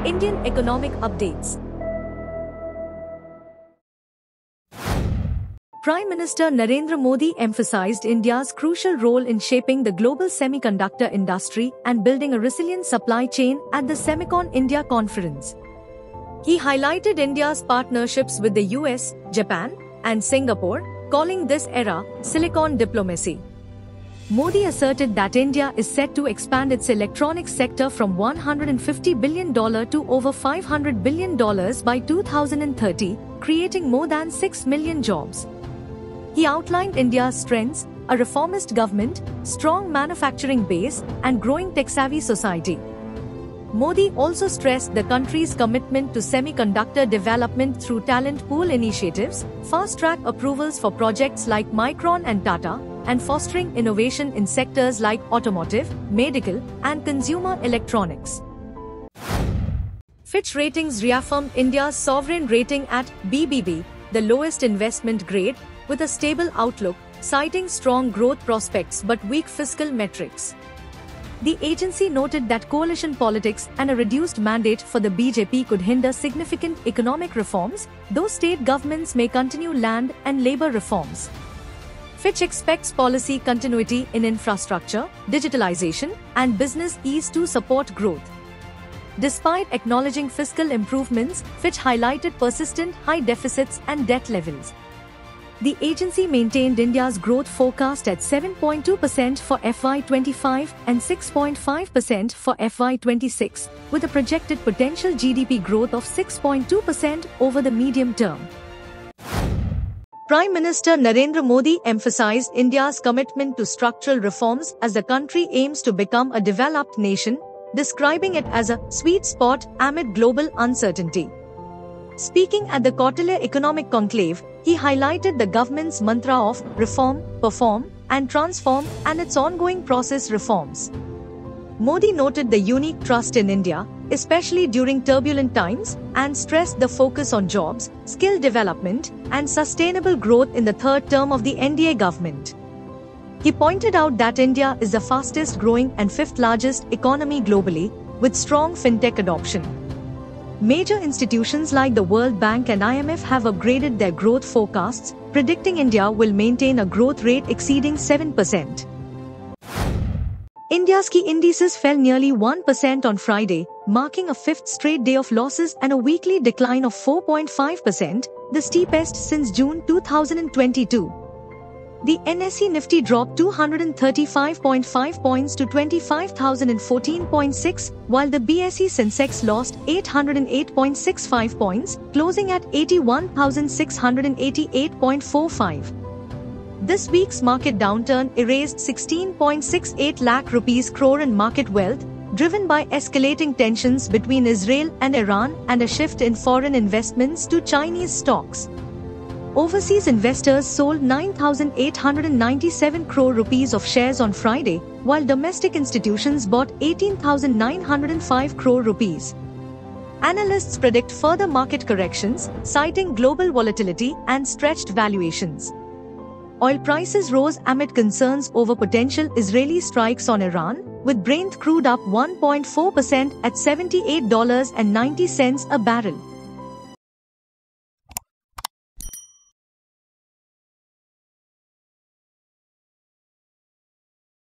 Indian economic updates. Prime Minister Narendra Modi emphasized India's crucial role in shaping the global semiconductor industry and building a resilient supply chain at the Semicon India conference. He highlighted India's partnerships with the US, Japan, and Singapore, calling this era Silicon diplomacy. Modi asserted that India is set to expand its electronics sector from $150 billion to over $500 billion by 2030, creating more than 6 million jobs. He outlined India's strengths: a reformist government, strong manufacturing base, and growing tech-savvy society. Modi also stressed the country's commitment to semiconductor development through talent pool initiatives, fast-track approvals for projects like Micron and Tata, and fostering innovation in sectors like automotive, medical, and consumer electronics. Fitch Ratings reaffirmed India's sovereign rating at BBB, the lowest investment grade, with a stable outlook, citing strong growth prospects but weak fiscal metrics. The agency noted that coalition politics and a reduced mandate for the BJP could hinder significant economic reforms, though state governments may continue land and labor reforms. Fitch expects policy continuity in infrastructure, digitalization, and business ease to support growth. Despite acknowledging fiscal improvements, Fitch highlighted persistent high deficits and debt levels. The agency maintained India's growth forecast at 7.2% for FY25 and 6.5% for FY26, with a projected potential GDP growth of 6.2% over the medium term. Prime Minister Narendra Modi emphasized India's commitment to structural reforms as the country aims to become a developed nation, describing it as a sweet spot amid global uncertainty. Speaking at the Kautilya Economic Conclave, he highlighted the government's mantra of reform, perform, and transform and its ongoing process reforms. Modi noted the unique trust in India, especially during turbulent times, and stressed the focus on jobs, skill development, and sustainable growth in the third term of the NDA government. He pointed out that India is the fastest growing and fifth largest economy globally, with strong fintech adoption. Major institutions like the World Bank and IMF have upgraded their growth forecasts, predicting India will maintain a growth rate exceeding 7%. India's key indices fell nearly 1% on Friday, marking a fifth straight day of losses and a weekly decline of 4.5%, the steepest since June 2022. The NSE Nifty dropped 235.5 points to 25,014.6, while the BSE Sensex lost 808.65 points, closing at 81,688.45. This week's market downturn erased 16.68 lakh rupees crore in market wealth, driven by escalating tensions between Israel and Iran and a shift in foreign investments to Chinese stocks. Overseas investors sold 9,897 crore rupees of shares on Friday, while domestic institutions bought 18,905 crore rupees. Analysts predict further market corrections, citing global volatility and stretched valuations. Oil prices rose amid concerns over potential Israeli strikes on Iran, with Brent crude up 1.4% at $78.90 a barrel.